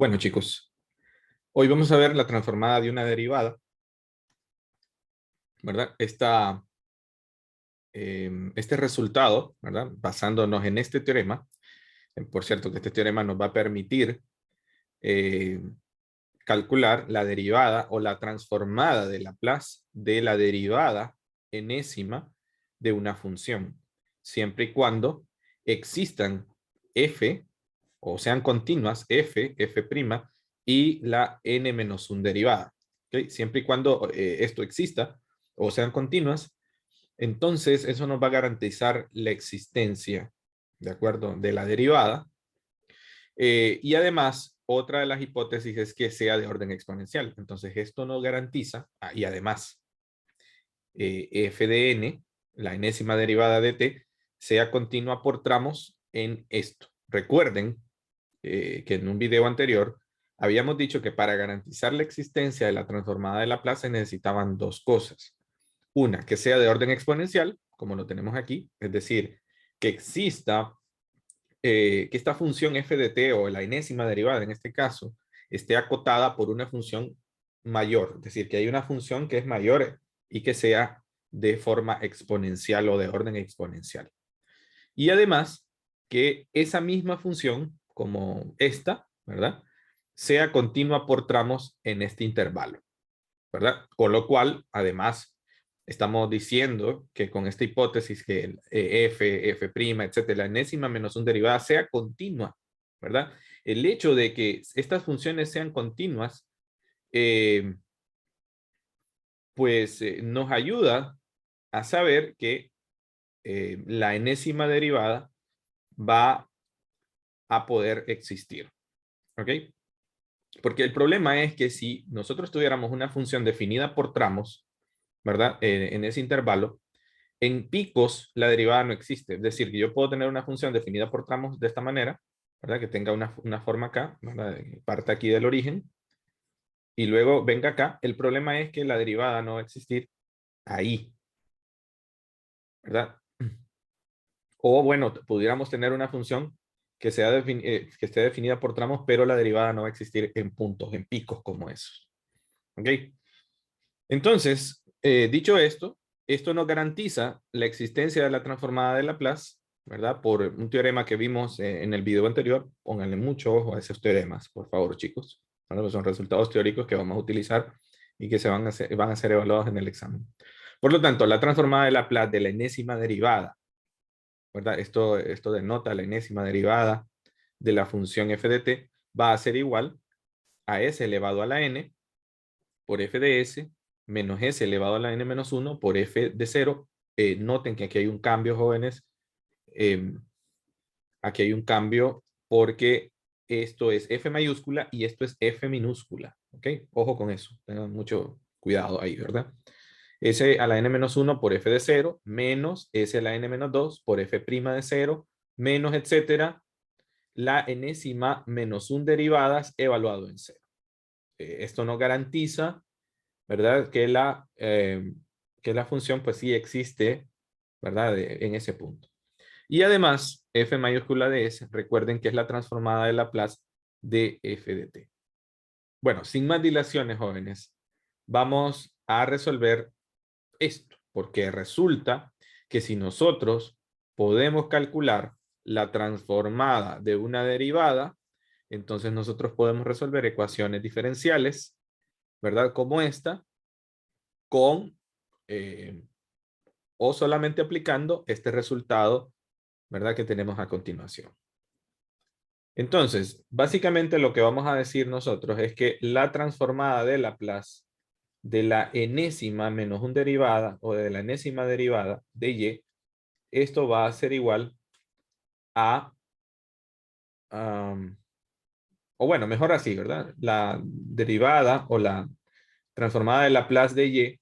Bueno, chicos, hoy vamos a ver la transformada de una derivada, ¿verdad? Este resultado, ¿verdad? Basándonos en este teorema, por cierto que este teorema nos va a permitir eh, calcular la derivada o la transformada de Laplace de la derivada enésima de una función, siempre y cuando existan f, o sean continuas f' y la n-1 derivada. ¿Okay? Siempre y cuando esto exista o sean continuas, entonces eso nos va a garantizar la existencia, ¿de acuerdo?, de la derivada. Y además, otra de las hipótesis es que sea de orden exponencial. Entonces esto nos garantiza, y además, f de n, la enésima derivada de t, sea continua por tramos en esto. Recuerden que en un video anterior habíamos dicho que para garantizar la existencia de la transformada de Laplace necesitaban dos cosas. Una, que sea de orden exponencial, como lo tenemos aquí, es decir, que exista, que esta función f de t o la enésima derivada en este caso, esté acotada por una función mayor, es decir, que hay una función que es mayor y que sea de forma exponencial o de orden exponencial. Y además, que esa misma función, como esta, ¿verdad?, sea continua por tramos en este intervalo, ¿verdad? Con lo cual, además, estamos diciendo que con esta hipótesis que f', etcétera, la enésima menos un derivada sea continua, ¿verdad? El hecho de que estas funciones sean continuas, eh, pues nos ayuda a saber que la enésima derivada va a poder existir, ¿ok? Porque el problema es que si nosotros tuviéramos una función definida por tramos, ¿verdad? En ese intervalo, en picos la derivada no existe. Es decir, que yo puedo tener una función definida por tramos de esta manera, ¿verdad? Que tenga una forma acá, ¿verdad? Parte aquí del origen, y luego venga acá. El problema es que la derivada no va a existir ahí, ¿verdad? O bueno, pudiéramos tener una función que, que esté definida por tramos, pero la derivada no va a existir en puntos, en picos como esos. ¿Ok? Entonces, dicho esto, esto nos garantiza la existencia de la transformada de Laplace, ¿verdad? Por un teorema que vimos en el video anterior. Pónganle mucho ojo a esos teoremas, por favor, chicos. ¿Verdad? Son resultados teóricos que vamos a utilizar y que van a ser evaluados en el examen. Por lo tanto, la transformada de Laplace de la enésima derivada, ¿verdad? Esto denota la enésima derivada de la función f de t, va a ser igual a s elevado a la n por f de s menos s elevado a la n menos 1 por f de 0. Noten que aquí hay un cambio, jóvenes. Aquí hay un cambio porque esto es f mayúscula y esto es f minúscula. ¿Ok? Ojo con eso. Tengan mucho cuidado ahí, ¿verdad? S a la n menos 1 por f de 0 menos s a la n menos 2 por f' de 0 menos, etcétera, la enésima menos 1 derivadas evaluado en 0. Esto nos garantiza, ¿verdad?, que la función pues sí existe, ¿verdad?, en ese punto. Y además, f mayúscula de s, recuerden que es la transformada de Laplace de f de t. Bueno, sin más dilaciones, jóvenes, vamos a resolver esto, porque resulta que si nosotros podemos calcular la transformada de una derivada, entonces nosotros podemos resolver ecuaciones diferenciales, ¿verdad?, como esta, con o solamente aplicando este resultado, ¿verdad?, que tenemos a continuación. Entonces, básicamente lo que vamos a decir nosotros es que la transformada de Laplace de la enésima menos un derivada o de la enésima derivada de y, esto va a ser igual a, o bueno, mejor así, ¿verdad? La derivada o la transformada de Laplace de y,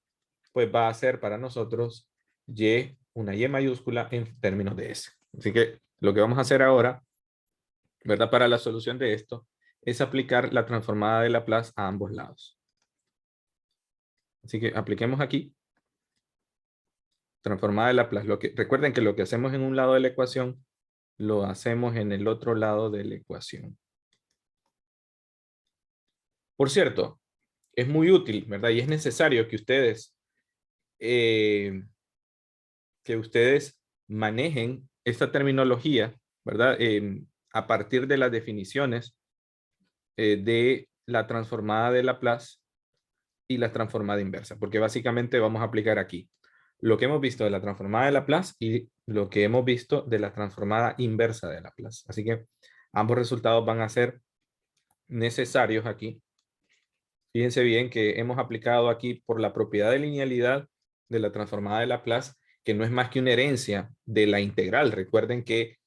pues va a ser para nosotros y, una y mayúscula en términos de s. Así que lo que vamos a hacer ahora, ¿verdad?, para la solución de esto, es aplicar la transformada de Laplace a ambos lados. Así que apliquemos aquí transformada de Laplace. Recuerden que lo que hacemos en un lado de la ecuación, lo hacemos en el otro lado de la ecuación. Por cierto, es muy útil, ¿verdad? Y es necesario eh, que ustedes manejen esta terminología, ¿verdad? A partir de las definiciones de la transformada de Laplace y la transformada inversa, porque básicamente vamos a aplicar aquí lo que hemos visto de la transformada de Laplace y lo que hemos visto de la transformada inversa de Laplace. Así que ambos resultados van a ser necesarios aquí. Fíjense bien que hemos aplicado aquí por la propiedad de linealidad de la transformada de Laplace, que no es más que una herencia de la integral. Recuerden que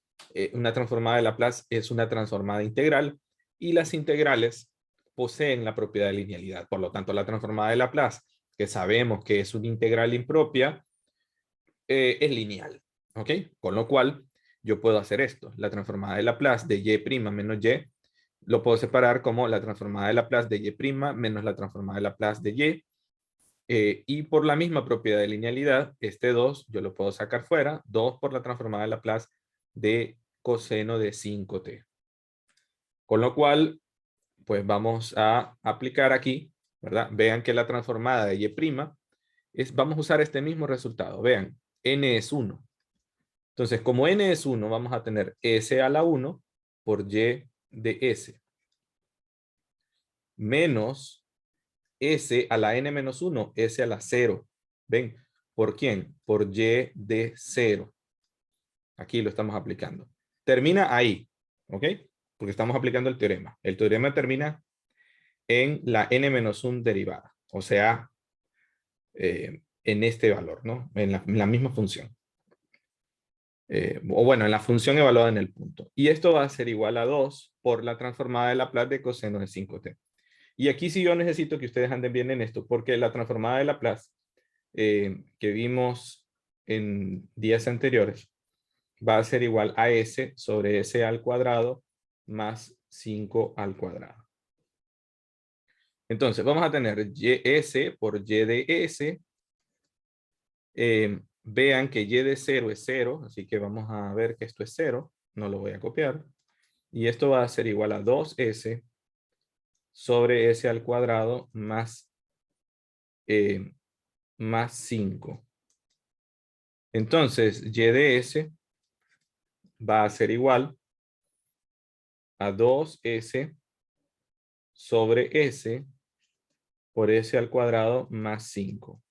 una transformada de Laplace es una transformada integral y las integrales poseen la propiedad de linealidad. Por lo tanto, la transformada de Laplace, que sabemos que es una integral impropia, es lineal. ¿Ok? Con lo cual, yo puedo hacer esto. La transformada de Laplace de y' menos y lo puedo separar como la transformada de Laplace de y' menos la transformada de Laplace de y. Y por la misma propiedad de linealidad, este 2 yo lo puedo sacar fuera. 2 por la transformada de Laplace de coseno de 5t. Con lo cual, pues vamos a aplicar aquí, ¿verdad? Vean que la transformada de y' vamos a usar este mismo resultado. Vean, n es 1. Entonces, como n es 1, vamos a tener s a la 1 por y de s menos s a la n menos 1, s a la 0. ¿Ven? ¿Por quién? Por y de 0. Aquí lo estamos aplicando. Termina ahí, ¿ok? Porque estamos aplicando el teorema. El teorema termina en la n menos 1 derivada. O sea, en este valor, ¿no? En la misma función. O bueno, en la función evaluada en el punto. Y esto va a ser igual a 2 por la transformada de Laplace de coseno de 5t. Y aquí sí yo necesito que ustedes anden bien en esto, porque la transformada de Laplace que vimos en días anteriores va a ser igual a s sobre s al cuadrado más 5 al cuadrado. Entonces vamos a tener s por y de s. Vean que y de 0 es 0, así que vamos a ver que esto es 0. No lo voy a copiar. Y esto va a ser igual a 2s sobre s al cuadrado más 5. Entonces, y de s va a ser igual a 2s sobre s por s al cuadrado más 5.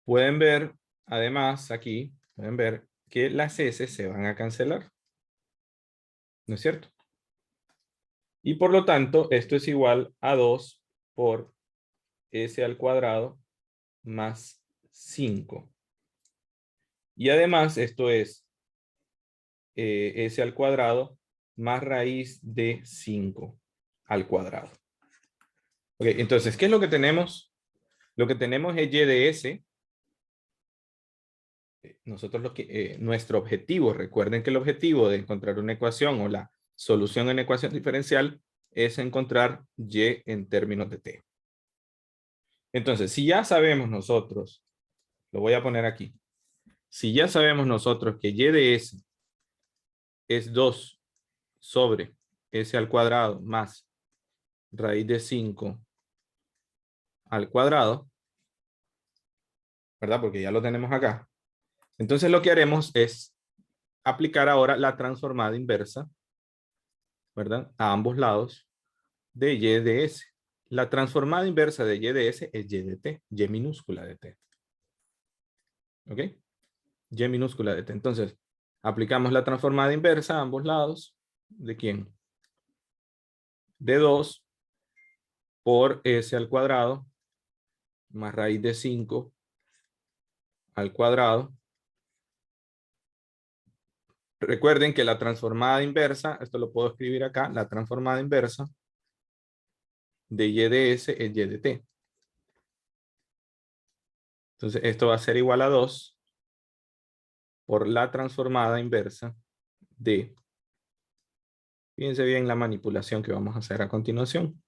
Pueden ver, además, aquí, pueden ver que las s se van a cancelar. ¿No es cierto? Y por lo tanto, esto es igual a 2 por s al cuadrado más 5. Y además, esto es s al cuadrado más raíz de 5 al cuadrado. Ok, entonces, ¿qué es lo que tenemos? Lo que tenemos es y de s. Nosotros nuestro objetivo, recuerden que el objetivo de encontrar una ecuación o la solución en ecuación diferencial es encontrar y en términos de t. Entonces, si ya sabemos nosotros, lo voy a poner aquí, si ya sabemos nosotros que y de s es 2 sobre s al cuadrado más raíz de 5 al cuadrado, ¿verdad? Porque ya lo tenemos acá. Entonces lo que haremos es aplicar ahora la transformada inversa, ¿verdad? A ambos lados de y de s. La transformada inversa de y de s es y de t, y minúscula de t. ¿Ok? Y minúscula de t. Entonces, aplicamos la transformada inversa a ambos lados. ¿De quién? De 2 por s al cuadrado más raíz de 5 al cuadrado. Recuerden que la transformada inversa, esto lo puedo escribir acá, la transformada inversa de y de s es y de t. Entonces, esto va a ser igual a 2 por la transformada inversa de, fíjense bien la manipulación que vamos a hacer a continuación,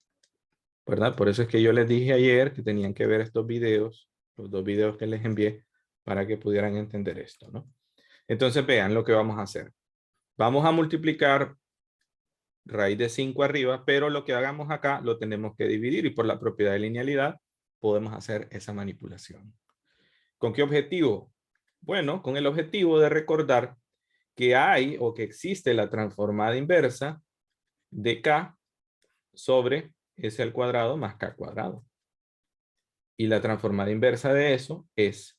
¿verdad? Por eso es que yo les dije ayer que tenían que ver estos videos, los 2 videos que les envié, para que pudieran entender esto, ¿no? Entonces vean lo que vamos a hacer. Vamos a multiplicar raíz de 5 arriba, pero lo que hagamos acá lo tenemos que dividir y por la propiedad de linealidad podemos hacer esa manipulación. ¿Con qué objetivo? Bueno, con el objetivo de recordar que hay o que existe la transformada inversa de K sobre S al cuadrado más K cuadrado. Y la transformada inversa de eso es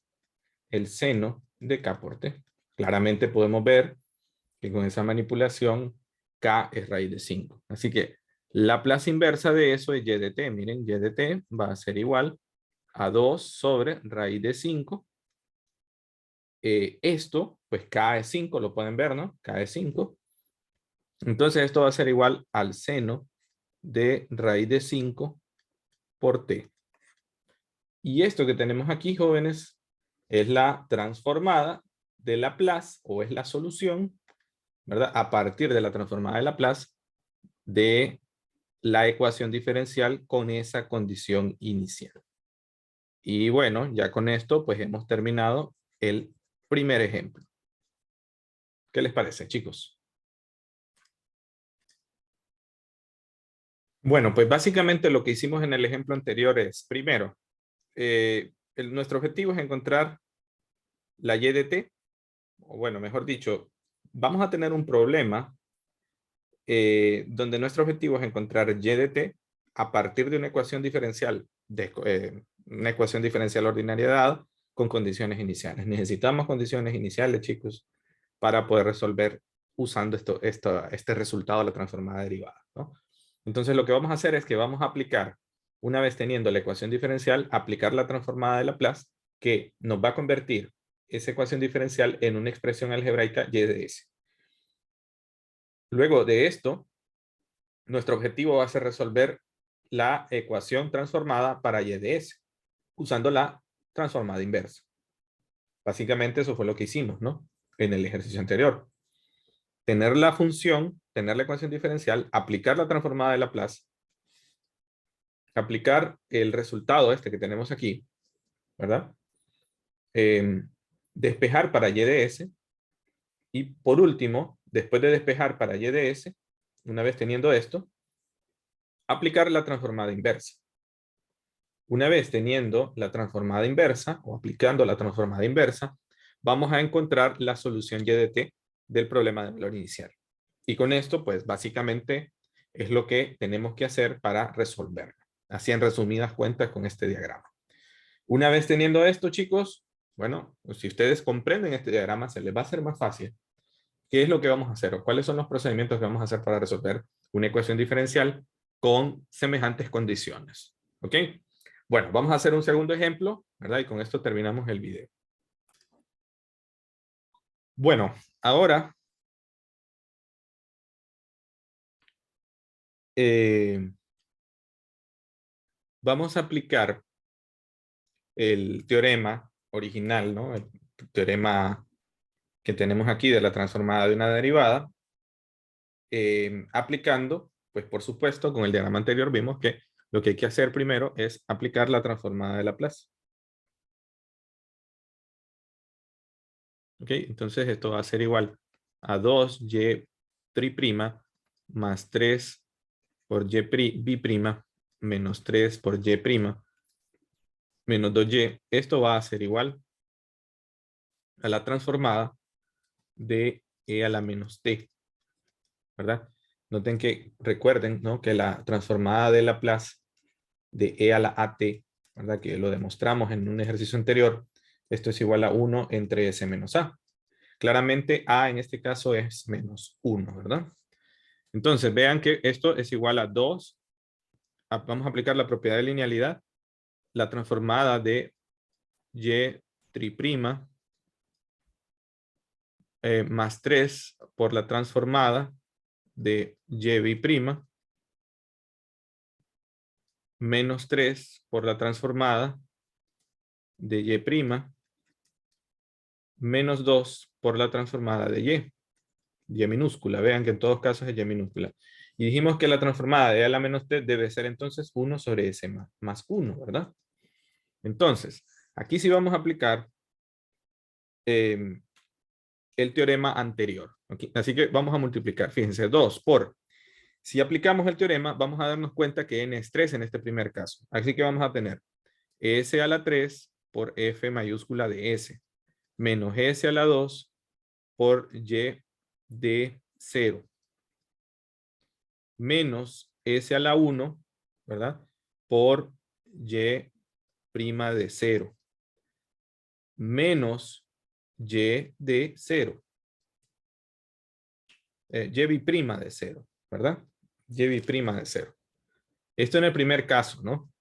el seno de K por T. Claramente podemos ver que con esa manipulación K es raíz de 5. Así que la plaza inversa de eso es Y de T. Miren, Y de T va a ser igual a 2 sobre raíz de 5. Esto, pues K es 5, lo pueden ver, ¿no? K es 5. Entonces esto va a ser igual al seno de raíz de 5 por T. Y esto que tenemos aquí, jóvenes, es la transformada de Laplace, o es la solución, ¿verdad? A partir de la transformada de Laplace de la ecuación diferencial con esa condición inicial. Y bueno, ya con esto, pues hemos terminado el primer ejemplo. ¿Qué les parece, chicos? Bueno, pues básicamente lo que hicimos en el ejemplo anterior es, primero, nuestro objetivo es encontrar la y de t, o bueno, mejor dicho, vamos a tener un problema donde nuestro objetivo es encontrar y de t a partir de una ecuación diferencial, una ecuación diferencial ordinaria dada con condiciones iniciales. Necesitamos condiciones iniciales, chicos, para poder resolver usando este resultado de la transformada derivada, ¿no? Entonces lo que vamos a hacer es que vamos a aplicar, una vez teniendo la ecuación diferencial, aplicar la transformada de Laplace, que nos va a convertir esa ecuación diferencial en una expresión algebraica y de s. Luego de esto, nuestro objetivo va a ser resolver la ecuación transformada para y de s, usando la transformada inversa. Básicamente eso fue lo que hicimos, ¿no? En el ejercicio anterior. Tener la función, tener la ecuación diferencial, aplicar la transformada de Laplace, aplicar el resultado este que tenemos aquí, ¿verdad? Despejar para y de s, y por último, después de despejar para y de s, una vez teniendo esto, aplicar la transformada inversa. Una vez teniendo la transformada inversa o aplicando la transformada inversa, vamos a encontrar la solución y de t del problema de valor inicial. Y con esto, pues básicamente es lo que tenemos que hacer para resolverlo. Así en resumidas cuentas con este diagrama. Una vez teniendo esto, chicos, bueno, pues si ustedes comprenden este diagrama, se les va a hacer más fácil. ¿Qué es lo que vamos a hacer? ¿O cuáles son los procedimientos que vamos a hacer para resolver una ecuación diferencial con semejantes condiciones? ¿Ok? Bueno, vamos a hacer un segundo ejemplo, ¿verdad? Y con esto terminamos el video. Bueno, ahora vamos a aplicar el teorema original, ¿no? El teorema que tenemos aquí de la transformada de una derivada, aplicando, pues por supuesto, con el diagrama anterior vimos que lo que hay que hacer primero es aplicar la transformada de Laplace. ¿Ok? Entonces esto va a ser igual a 2y tri' más 3 por y bi' menos 3 por y' menos 2y. Esto va a ser igual a la transformada de e a la menos t, ¿verdad? Noten que, recuerden, ¿no? Que la transformada de Laplace de e a la at, ¿verdad? Que lo demostramos en un ejercicio anterior, esto es igual a 1 entre s menos a. Claramente a en este caso es menos 1, ¿verdad? Entonces vean que esto es igual a 2. Vamos a aplicar la propiedad de linealidad, la transformada de y tri' más 3 por la transformada de y bi' menos 3 por la transformada de y' menos 2 por la transformada de y minúscula. Vean que en todos casos es y minúscula. Y dijimos que la transformada de a la menos t debe ser entonces 1 sobre s más 1, ¿verdad? Entonces, aquí sí vamos a aplicar el teorema anterior. ¿Okay? Así que vamos a multiplicar. Fíjense, 2 por Si aplicamos el teorema, vamos a darnos cuenta que n es 3 en este primer caso. Así que vamos a tener s a la 3 por f mayúscula de s, menos s a la 2 por y de 0, menos s a la 1, ¿verdad? Por y prima de 0, menos y de 0, y prima de 0, ¿verdad? Y prima de 0. Esto en el primer caso, ¿no?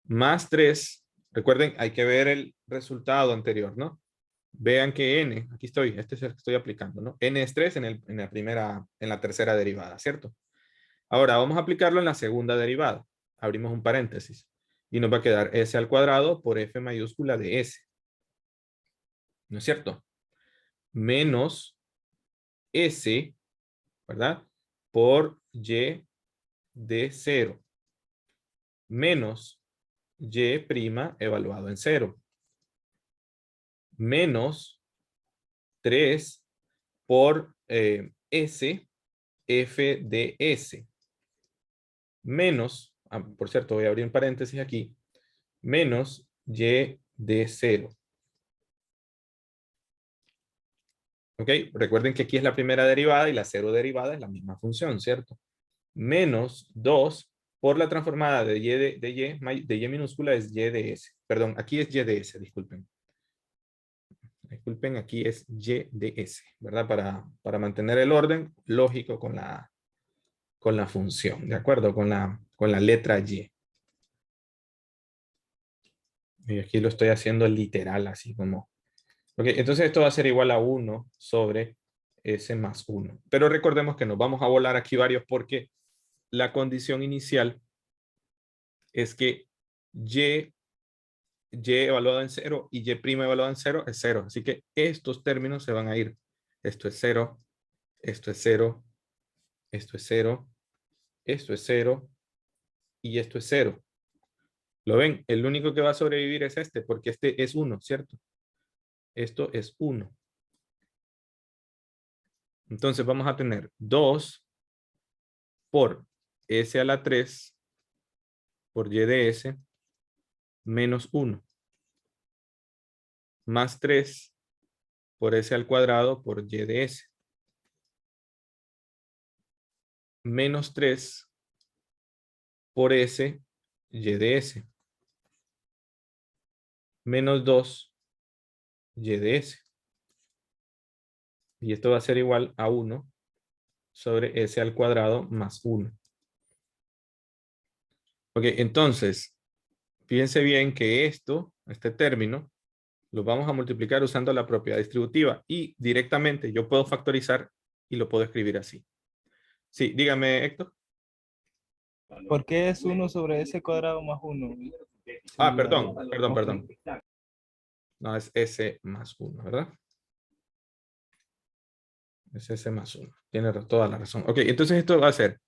Más 3, recuerden, hay que ver el resultado anterior, ¿no? Vean que n, aquí estoy, este es el que estoy aplicando, ¿no? N es 3 en la tercera derivada, ¿cierto? Ahora vamos a aplicarlo en la segunda derivada. Abrimos un paréntesis. Y nos va a quedar s al cuadrado por f mayúscula de s. ¿No es cierto? Menos s, ¿verdad? Por y de 0. Menos y prima evaluado en 0. Menos 3 por s, f de s. Menos, por cierto, voy a abrir un paréntesis aquí, menos y de 0. ¿Ok? Recuerden que aquí es la primera derivada y la cero derivada es la misma función, ¿cierto? Menos 2 por la transformada de y minúscula es y de s. Perdón, aquí es y de s, disculpen. Disculpen, aquí es y de s, ¿verdad? Para mantener el orden lógico con la función, ¿de acuerdo? Con la letra y. Y aquí lo estoy haciendo literal, así como. Ok, entonces esto va a ser igual a 1 sobre s más 1. Pero recordemos que nos vamos a volar aquí varios porque la condición inicial es que y evaluado en 0 y y' evaluado en 0 es 0. Así que estos términos se van a ir. Esto es 0, esto es 0, esto es 0, esto es 0 y esto es 0. ¿Lo ven? El único que va a sobrevivir es este porque este es 1, ¿cierto? Esto es 1. Entonces vamos a tener 2 por s a la 3 por y de s menos 1 más 3 por s al cuadrado por y de s menos 3 por s y de s menos 2 y de s. Y esto va a ser igual a 1 sobre s al cuadrado más 1. Ok, entonces, fíjense bien que este término, lo vamos a multiplicar usando la propiedad distributiva y directamente yo puedo factorizar y lo puedo escribir así. Sí, dígame, Héctor. ¿Por qué es 1 sobre s cuadrado más 1? Ah, perdón. No, es s más 1, ¿verdad? Es s más 1. Tiene toda la razón. Ok, entonces esto va a ser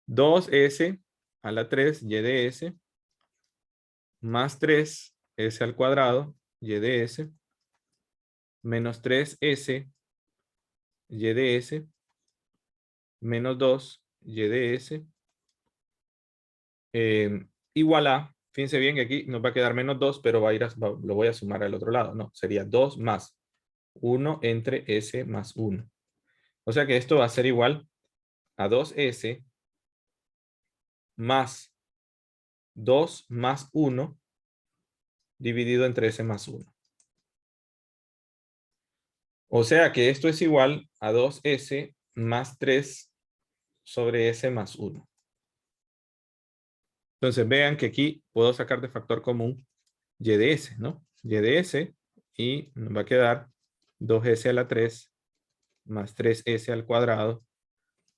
2s a la 3 y de s más 3 s al cuadrado y de s menos 3s y de s menos 2 y de s igual a, fíjense bien que aquí nos va a quedar menos 2, pero lo voy a sumar al otro lado. No, sería 2 más 1 entre s más 1. O sea que esto va a ser igual a 2s más 2 más 1 dividido entre s más 1. O sea que esto es igual a 2s más 3 sobre s más 1. Entonces vean que aquí puedo sacar de factor común y de s, ¿no? Y de s y nos va a quedar 2s a la 3 más 3s al cuadrado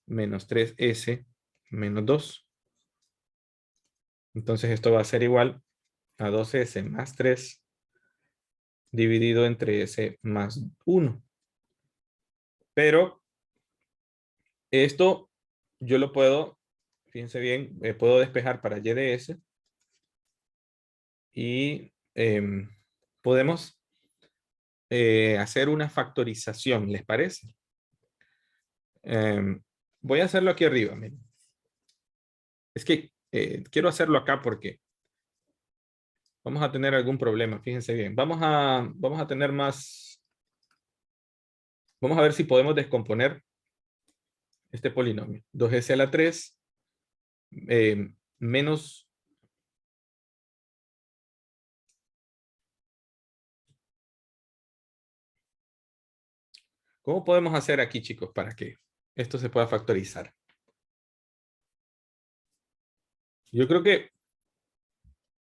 menos 3s menos 2. Entonces esto va a ser igual a 2s más 3 dividido entre s más 1. Pero esto yo lo puedo, fíjense bien, puedo despejar para y de s y podemos hacer una factorización, ¿les parece? Voy a hacerlo aquí arriba, miren. Es que quiero hacerlo acá porque vamos a tener algún problema. Fíjense bien. Vamos a tener más. Vamos a ver si podemos descomponer este polinomio. 2s a la 3 menos. ¿Cómo podemos hacer aquí, chicos, para que esto se pueda factorizar? Yo creo que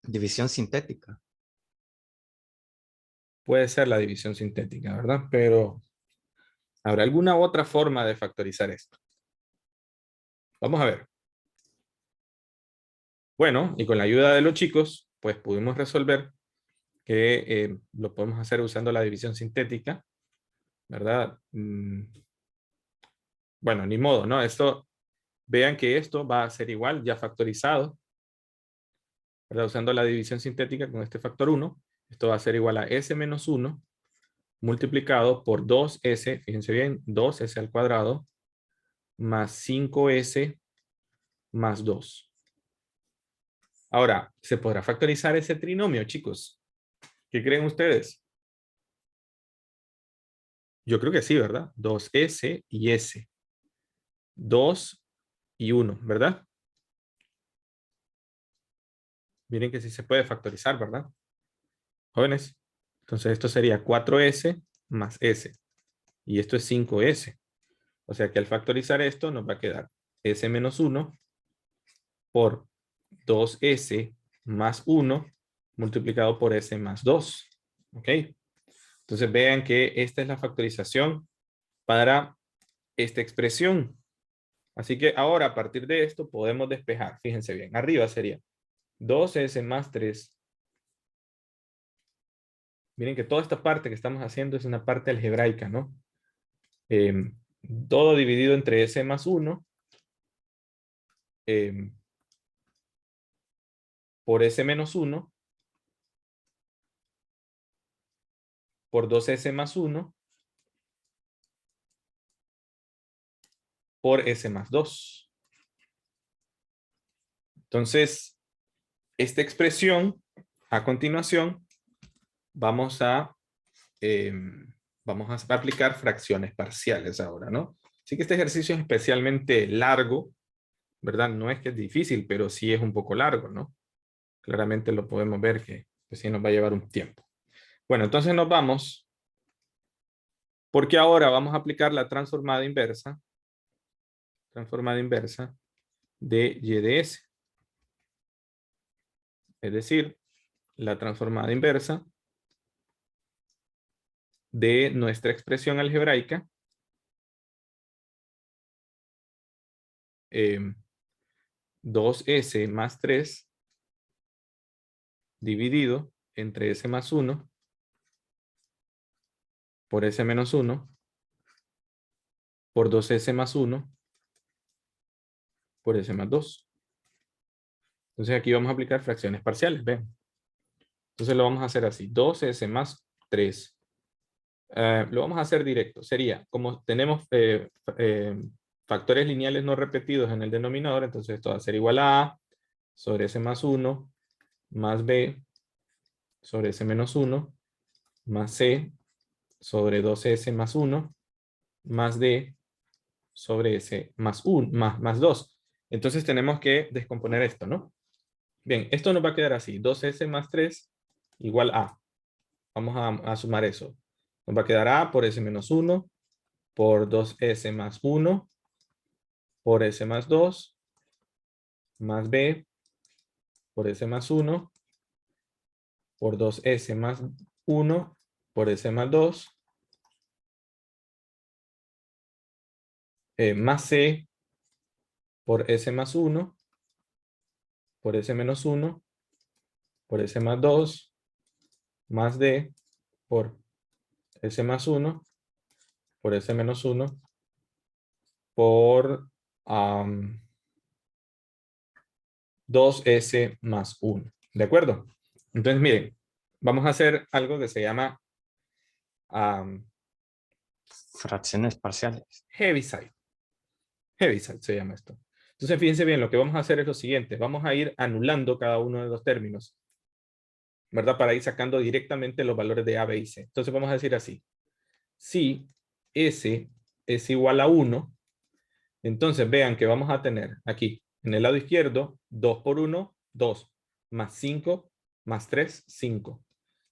División sintética. puede ser la división sintética, ¿verdad? Pero ¿habrá alguna otra forma de factorizar esto? Vamos a ver. Bueno, y con la ayuda de los chicos, pues pudimos resolver que lo podemos hacer usando la división sintética, ¿verdad? Bueno, ni modo, ¿no? Esto, vean que esto va a ser igual, ya factorizado, ¿verdad? Usando la división sintética con este factor 1, esto va a ser igual a s menos 1 multiplicado por 2s, fíjense bien, 2s al cuadrado, más 5s más 2. Ahora, ¿se podrá factorizar ese trinomio, chicos? ¿Qué creen ustedes? Yo creo que sí, ¿verdad? 2s y s. 2 y 1, ¿verdad? Miren que sí se puede factorizar, ¿verdad? Jóvenes. Entonces esto sería 4s más s. Y esto es 5s. O sea que al factorizar esto nos va a quedar s menos 1 por 2s más 1 multiplicado por s más 2. ¿Ok? Entonces vean que esta es la factorización para esta expresión. Así que ahora a partir de esto podemos despejar. Fíjense bien. Arriba sería 2s más 3. Miren que toda esta parte que estamos haciendo es una parte algebraica, ¿no? Todo dividido entre s más 1 por s menos 1 por 2s más 1 por s más 2. Entonces, esta expresión, a continuación, vamos a aplicar fracciones parciales ahora, ¿no? Así que este ejercicio es especialmente largo, ¿verdad? No es que es difícil, pero sí es un poco largo, ¿no? Claramente lo podemos ver que sí nos va a llevar un tiempo. Bueno, entonces nos vamos, porque ahora vamos a aplicar la transformada inversa de y de s. Es decir, la transformada inversa de nuestra expresión algebraica 2s más 3 dividido entre s más 1 por s menos 1 por 2s más 1 por s más 2. Entonces aquí vamos a aplicar fracciones parciales, ven. Entonces lo vamos a hacer así, 2s más 3. Lo vamos a hacer directo. Sería, como tenemos factores lineales no repetidos en el denominador, entonces esto va a ser igual a sobre s más 1 más b sobre s menos 1 más c sobre 2s más 1 más d sobre s más 1 más 2. Entonces tenemos que descomponer esto, ¿no? Bien, esto nos va a quedar así, 2s más 3 igual a. Vamos a sumar eso. Nos va a quedar a por s menos 1 por 2s más 1 por s más 2 más b por s más 1 por 2s más 1 por s más 2 más c por s más 1 por s menos 1 por s más 2 más d por s más 1 por s menos 1 por 2s más 1. ¿De acuerdo? Entonces, miren, vamos a hacer algo que se llama Fracciones parciales. Heaviside. Heaviside se llama esto. Entonces, fíjense bien, lo que vamos a hacer es lo siguiente. Vamos a ir anulando cada uno de los términos, ¿verdad? Para ir sacando directamente los valores de A, B y C. Entonces, vamos a decir así. Si S es igual a 1, entonces vean que vamos a tener aquí, en el lado izquierdo, 2 por 1, 2, más 5, más 3, 5.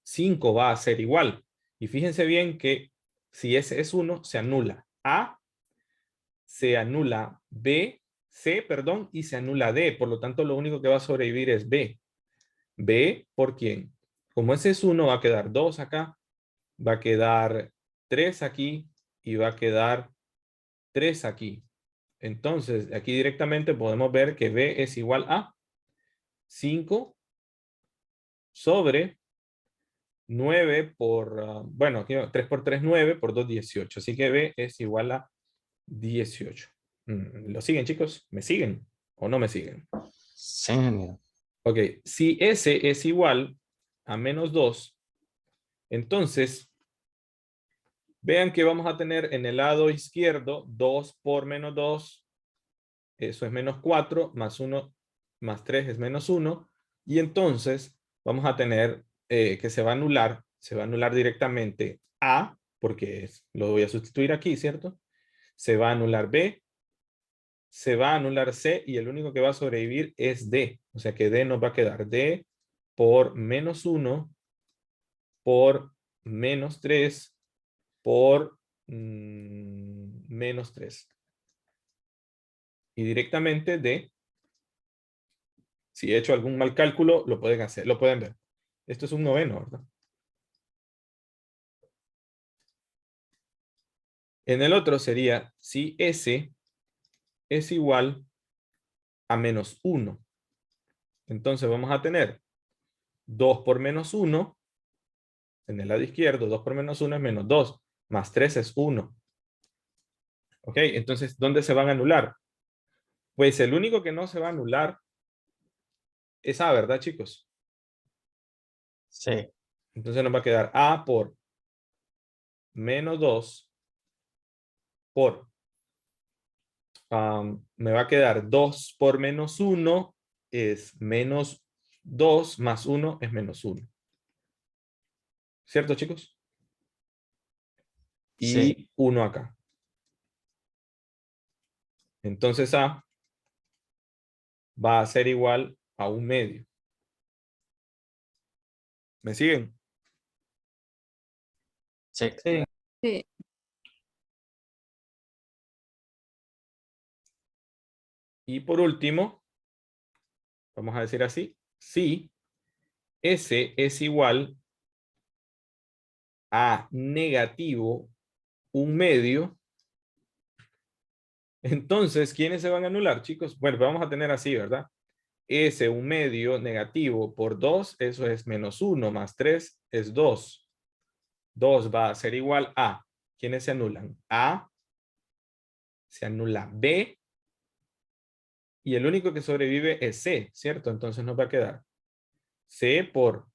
5 va a ser igual. Y fíjense bien que si S es 1, se anula A, se anula B, C, perdón, y se anula D. Por lo tanto, lo único que va a sobrevivir es B. B, ¿por quién? Como ese es 1, va a quedar 2 acá, va a quedar 3 aquí y va a quedar 3 aquí. Entonces, aquí directamente podemos ver que B es igual a 5 sobre 9 por, bueno, aquí 3 por 3, 9, por 2, 18. Así que B es igual a 18. ¿Lo siguen, chicos? ¿Me siguen o no me siguen? Sí, ingeniero. Ok, si S es igual a menos 2, entonces vean que vamos a tener en el lado izquierdo 2 por menos 2, eso es menos 4, más 1, más 3 es menos 1, y entonces vamos a tener que se va a anular directamente A, porque lo voy a sustituir aquí, ¿cierto? Se va a anular B, se va a anular C, y el único que va a sobrevivir es D, o sea que D nos va a quedar D por menos 1 por menos 3 por menos 3. Y directamente D, si he hecho algún mal cálculo, lo pueden hacer, lo pueden ver. Esto es un noveno, ¿verdad? En el otro sería si S es igual a menos 1. Entonces vamos a tener 2 por menos 1. En el lado izquierdo, 2 por menos 1 es menos 2. Más 3 es 1. ¿Ok? Entonces, ¿dónde se van a anular? Pues el único que no se va a anular es A, ¿verdad, chicos? Sí. Entonces nos va a quedar A por menos 2 por, me va a quedar 2 por menos 1 es menos 2 más 1 es menos 1. ¿Cierto, chicos? Sí. Y 1 acá. Entonces A va a ser igual a 1/2. ¿Me siguen? Sí. Sí. Sí. Y por último, vamos a decir así, si S es igual a negativo 1/2, entonces, ¿quiénes se van a anular, chicos? Bueno, vamos a tener así, ¿verdad? S 1/2 negativo por 2, eso es menos 1, más 3 es 2. 2 va a ser igual a, ¿quiénes se anulan? A, se anula B, y el único que sobrevive es C, ¿cierto? Entonces nos va a quedar C por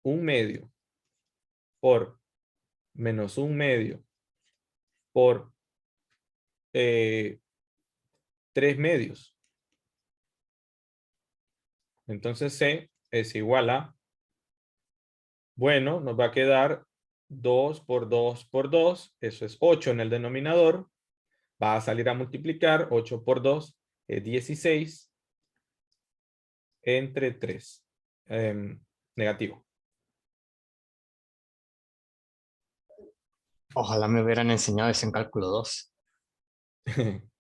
1/2 por menos 1/2 por 3/2. Entonces C es igual a, bueno, nos va a quedar 2 por 2 por 2, eso es 8 en el denominador, va a salir a multiplicar, 8 por 2 es 16 entre 3, negativo. Ojalá me hubieran enseñado eso en cálculo 2.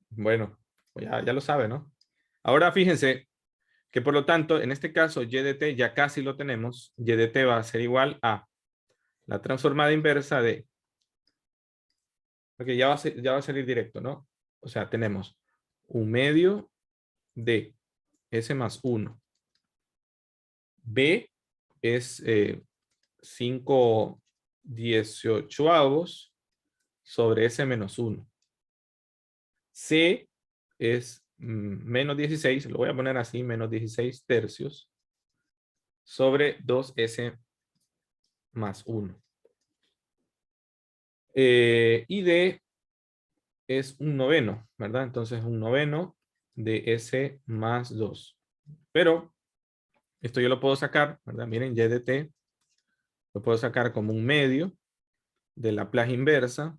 Bueno, pues ya lo sabe, ¿no? Ahora fíjense que por lo tanto, en este caso, y de t ya casi lo tenemos. Y de t va a ser igual a la transformada inversa de, porque ya va a salir directo, ¿no? O sea, tenemos 1/2 de S más 1. B es 5/18 sobre S menos 1. C es menos 16, lo voy a poner así, menos 16 tercios sobre 2S más 1. Y D es 1/9, ¿verdad? Entonces 1/9 de S más 2. Pero esto yo lo puedo sacar, ¿verdad? Miren, Y de T lo puedo sacar como un medio de Laplace inversa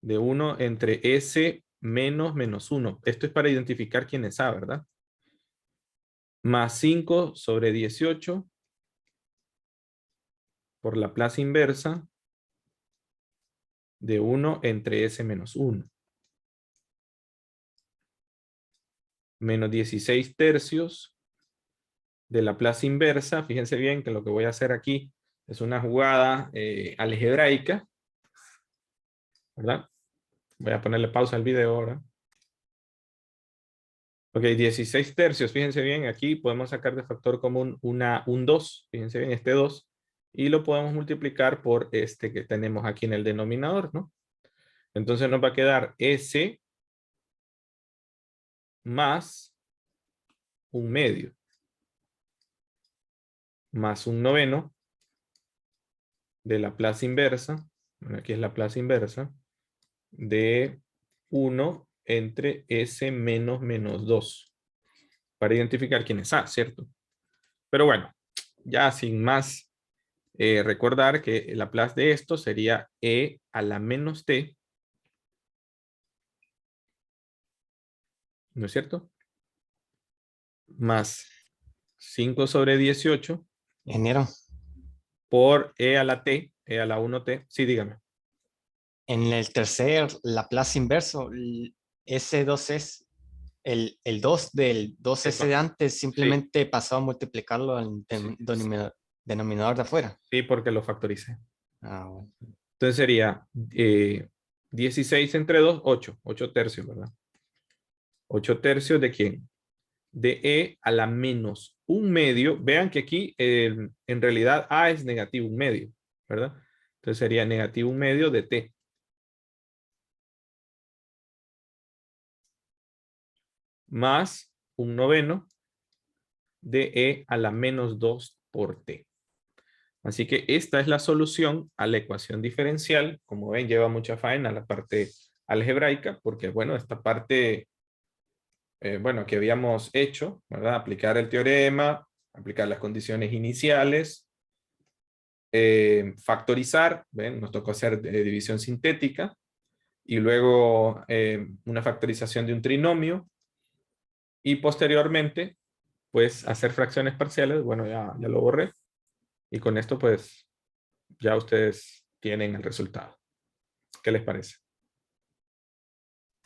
de 1 entre S menos menos 1. Esto es para identificar quién es A, ¿verdad? Más 5 sobre 18 por Laplace inversa de 1 entre S menos 1. Menos 16 tercios de Laplace inversa. Fíjense bien que lo que voy a hacer aquí es una jugada algebraica, ¿verdad? Voy a ponerle pausa al video ahora. Ok, 16 tercios, fíjense bien, aquí podemos sacar de factor común un 2, fíjense bien, este 2, y lo podemos multiplicar por este que tenemos aquí en el denominador, ¿no? Entonces nos va a quedar S más un medio, más un noveno de Laplace inversa, bueno, aquí es Laplace inversa, de 1 entre S menos menos 2, para identificar quién es A, ¿cierto? Pero bueno, ya sin más, recordar que el Laplace de esto sería E a la menos T, ¿no es cierto? Más 5 sobre 18 Ingeniero, por E a la T, E a la 1T. Sí, dígame. en el tercer Laplace inverso, S2 es el 2 del 2S de antes, simplemente pasó a multiplicarlo al Sí, denominador de afuera. sí, porque lo factoricé. Ah, bueno. Entonces sería 16 entre 2, 8. 8 tercios, ¿verdad? 8 tercios de quién? De E a la menos un medio. Vean que aquí en realidad A es negativo un medio, ¿verdad? Entonces sería negativo un medio de T. Más un noveno de E a la menos 2 por T. Así que esta es la solución a la ecuación diferencial. Como ven, lleva mucha faena la parte algebraica, porque bueno, esta parte, bueno, que habíamos hecho, ¿verdad? Aplicar el teorema, aplicar las condiciones iniciales, factorizar, ¿ven? Nos tocó hacer división sintética, y luego una factorización de un trinomio, y posteriormente, pues hacer fracciones parciales. Bueno, ya lo borré, y con esto pues ya ustedes tienen el resultado. ¿Qué les parece?